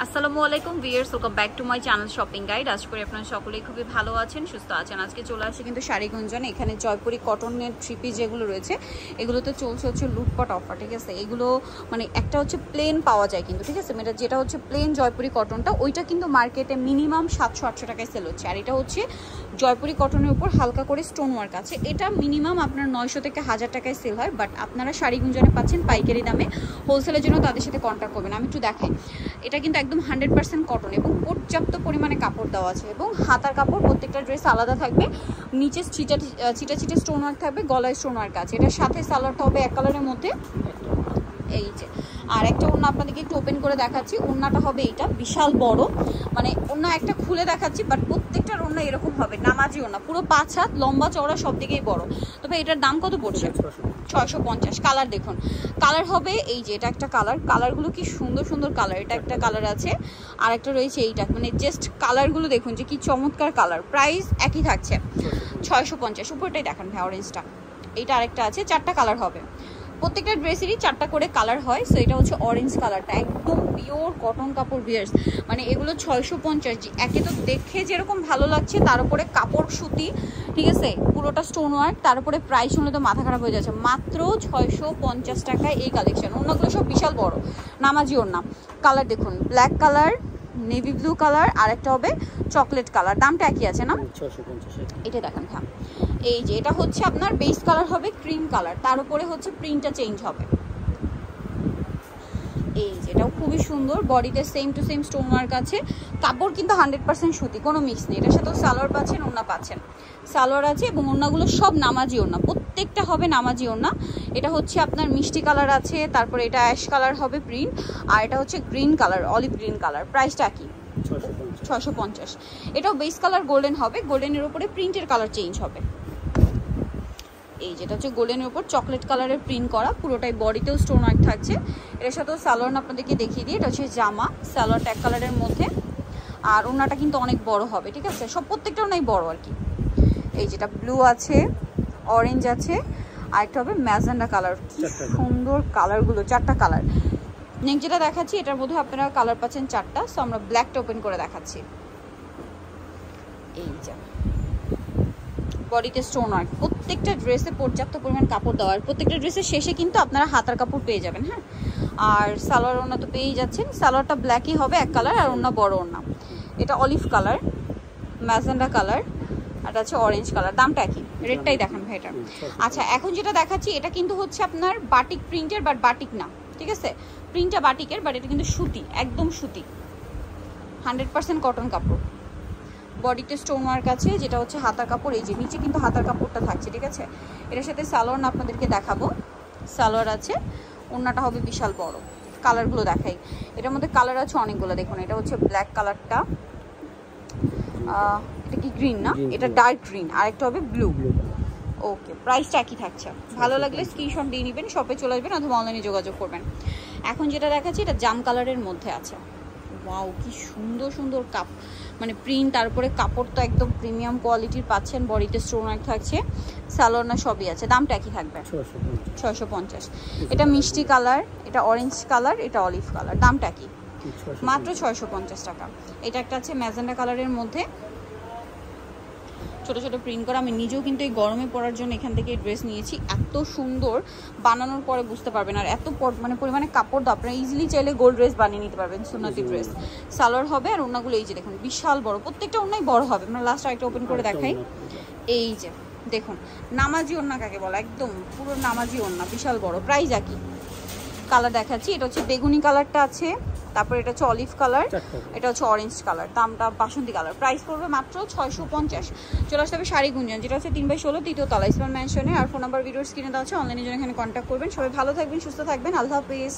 আসসালামু আলাইকুম viewers, welcome back to my channel shopping guide. আশা করি আপনারা সকলেই খুবই ভালো আছেন, সুস্থ আছেন। আজকে চলে আসে কিন্তু শাড়িগুঞ্জনে। এখানে জয়পুরি কটনের থ্রি পিস যেগুলো রয়েছে এগুলোতে চলছে হচ্ছে লুটপাট অফার, ঠিক আছে। এগুলো মানে একটা হচ্ছে প্লেন পাওয়া যায় কিন্তু, ঠিক আছে। যেটা হচ্ছে প্লেন জয়পুরি কটনটা ওইটা কিন্তু মার্কেটে মিনিমাম 700-800 টাকায় সেল হচ্ছে। আর এটা হচ্ছে জয়পুরি কটনের উপর হালকা করে স্টোন ওয়ার্ক আছে। এটা মিনিমাম আপনার 900 থেকে 1000 টাকায় সেল হয়, বাট আপনারা শাড়িগুঞ্জনে পাচ্ছেন পাইকারি দামে। হোলসেলের জন্য তাদের সাথে কন্ট্যাক্ট করবেন। আমি একটু দেখাই, এটা কিন্তু একদম 100% কটন এবং পর্যাপ্ত পরিমাণে কাপড় দেওয়া আছে এবং হাতার কাপড় প্রত্যেকটা ড্রেস আলাদা থাকবে। নিচে ছিটা স্টোন ওয়ার্ক থাকবে, গলায় স্টোন ওয়ার্ক আছে। এটার সাথে সালোয়ারটা হবে এক কালারের মধ্যে, এই যে। আর একটা ওড়না আপনাদেরকে একটু ওপেন করে দেখাচ্ছি। ওড়নাটা হবে এইটা বিশাল বড়, মানে ওড়না একটা খুলে দেখাচ্ছি, বাট প্রত্যেকটার ওড়না এরকম হবে, নামাজি ওড়না, পুরো 5 হাত লম্বা চওড়া, সব দিকেই বড়। তবে এটার দাম কত পড়ছে? 650। কালার দেখুন, কালার হবে এই যে, এটা একটা কালার। কালারগুলো কি সুন্দর সুন্দর কালার। এটা একটা কালার আছে, আর একটা রয়েছে এইটা। মানে জাস্ট কালারগুলো দেখুন যে কি চমৎকার কালার। প্রাইস একই থাকছে 650। উপরটাই দেখেন ভাই, অরেঞ্জটা। এইটা আরেকটা আছে, 4টা কালার হবে। প্রত্যেকটা ড্রেসেরই 4টা করে কালার হয়। সো এটা হচ্ছে অরেঞ্জ কালারটা, একদম পিওর কটন কাপড় ভিউয়ার্স। মানে এগুলো 650। একে তো দেখে যেরকম ভালো লাগছে, তার উপরে কাপড় সুতি, ঠিক আছে, পুরোটা স্টোন ওয়ার্ক। তার উপরে প্রাইস শুনলে তো মাথা খারাপ হয়ে যাচ্ছে। মাত্র 650 টাকায় এই কালেকশন। ওড়নাগুলো সব বিশাল বড়, নামাজি ওড়না। কালার দেখুন, black colour, navy blue colour, আর একটা হবে চকলেট কালার। দামটা একই আছে না? 650। এটা দেখেন হ্যাঁ, এই যে এটা হচ্ছে আপনার বেস কালার হবে ক্রিম কালার, তার উপরে হচ্ছে প্রিন্টটা চেঞ্জ হবে। এই যে এটাও খুবই সুন্দর, বডিতে same to same stone work আছে। কাপড় কিন্তু 100% সুতি, কোনো মিক্স নেই। এটার সাথেও সালোয়ার পাচ্ছেন, ওড়না পাচ্ছেন। সালোয়ার আছে এবং ওড়নাগুলো সব নামাজি ওড়না, প্রত্যেকটা হবে নামাজি ওড়না। এটা হচ্ছে আপনার মিষ্টি কালার আছে, তারপরে এটা অ্যাশ কালার হবে প্রিন্ট, আর এটা হচ্ছে green colour, olive green colour. প্রাইসটা কি? 650। এটাও বেস কালার গোল্ডেন হবে, গোল্ডেনের উপরে প্রিন্টের কালার চেঞ্জ হবে। এই যেটা হচ্ছে গোল্ডেনের উপর চকলেট কালারের প্রিন্ট করা, পুরোটাই বডিতেও স্টোন ওয়ার্ক থাকছে। এর সাথেও সালোয়ার আপনাদেরকে দেখিয়ে দিই। এটা হচ্ছে জামা, সালোয়ারটা এক কালারের মধ্যে, আর ওড়নাটা কিন্তু অনেক বড় হবে, ঠিক আছে। সব প্রত্যেকটা ওড়নাই বড় আর কি। এই যেটা ব্লু আছে, অরেঞ্জ আছে, আর একটা হবে ম্যাজেন্ডা কালার। কি সুন্দর কালারগুলো, 4টা কালার। নেক্সট যেটা দেখাচ্ছি, এটার মধ্যে আপনারা কালার পাচ্ছেন 4টা। সো আমরা ব্ল্যাকটা ওপেন করে দেখাচ্ছি। এই যে বডিতে স্টোন ওয়ার্ক, প্রত্যেকটা ড্রেসে পর্যাপ্ত পরিমাণ কাপড় দেওয়া। আর প্রত্যেকটা ড্রেসের শেষে কিন্তু আপনারা হাতার কাপড় পেয়ে যাবেন, হ্যাঁ। আর সালোয়ার ওড়না তো পেয়েই যাচ্ছেন। সালোয়ারটা ব্ল্যাকই হবে এক কালার, আর ওড়না বড় ওড়না। এটা অলিভ কালার, ম্যাজেন্ডা কালার, আর আছে অরেঞ্জ কালার। দামটা কি? রেডটাই দেখান ভাই এটা। আচ্ছা, এখন যেটা দেখাচ্ছি এটা কিন্তু হচ্ছে আপনার বাটিক প্রিন্টের, বাট বাটিক না, ঠিক আছে। প্রিন্টটা বাটিকের, বাট এটা কিন্তু সুতি, একদম সুতি, 100% কটন কাপড়। বডিতে স্টোন ওয়ার্ক আছে, যেটা হচ্ছে হাতার কাপড়। এই যে নিচে কিন্তু হাতার কাপড়টা থাকছে, ঠিক আছে। এটার সাথে সালোয়ার আপনাদেরকে দেখাবো। সালোয়ার আছে, ওড়নাটা হবে বিশাল বড়। কালারগুলো দেখাই, এটার মধ্যে কালার আছে অনেকগুলো। দেখুন, এটা হচ্ছে ব্ল্যাক কালারটা, এটা কি গ্রিন না, এটা ডার্ক গ্রিন, আর একটা হবে ব্লু। ওকে, প্রাইসটা একই থাকছে। ভালো লাগলে স্ক্রিনশট দিয়ে নেবেন, শপে চলে আসবেন অথবা অনলাইনে যোগাযোগ করবেন। এখন যেটা দেখাচ্ছি এটা জাম কালারের মধ্যে আছে। ওয়াও, কি সুন্দর সুন্দর মানে প্রিন্ট, তারপরে কাপড় তো একদম প্রিমিয়াম কোয়ালিটির পাচ্ছেন। বডিতে স্টোন ওয়ার্ক থাকছে, সালোয়ার না সবই আছে। দামটা একই থাকবে 650। এটা মিষ্টি কালার, এটা অরেঞ্জ কালার, এটা অলিভ কালার। দামটা কি? মাত্র 650 টাকা। এটা একটা আছে ম্যাজেন্ডা কালারের মধ্যে, ছোট ছোট প্রিন্ট করা। আমি নিজেও কিন্তু এই গরমে পরার জন্য এখান থেকে ড্রেস নিয়েছি। এত সুন্দর, বানানোর পরে বুঝতে পারবেন। আর এত মানে পরিমাণে কাপড় দাও, আপনারা ইজিলি চাইলে গোল্ড ড্রেস বানিয়ে নিতে পারবেন, সুন্নতি ড্রেস। সালোয়ার হবে, আর ওড়নাগুলো এই যে দেখুন বিশাল বড়, প্রত্যেকটা ওড়নাই বড় হবে। আমরা লাস্ট আরেকটা ওপেন করে দেখাই। এই যে দেখুন, নামাজি ওড়না কাকে বলে, একদম পুরো নামাজি ওড়না, বিশাল বড়। প্রাইস একই। কালার দেখাচ্ছি, এটা হচ্ছে বেগুনি কালারটা আছে, তারপর এটা হচ্ছে অলিভ কালার, এটা হচ্ছে অরেঞ্জ কালার, দামটা বাসন্তী কালার। প্রাইস পড়বে মাত্র 650। চলে আসতে হবে শাড়িগুঞ্জন, যেটা হচ্ছে 3/16 তৃতীয় তলা, ইসলাম ম্যানশনে। আর ফোন নাম্বার ভিডিওর স্ক্রিনে দেওয়া আছে, অনলাইনে জন্য এখানে কন্ট্যাক্ট করবেন। সবাই ভালো থাকবেন, সুস্থ থাকবেন, আল্লাহ হাফেজ।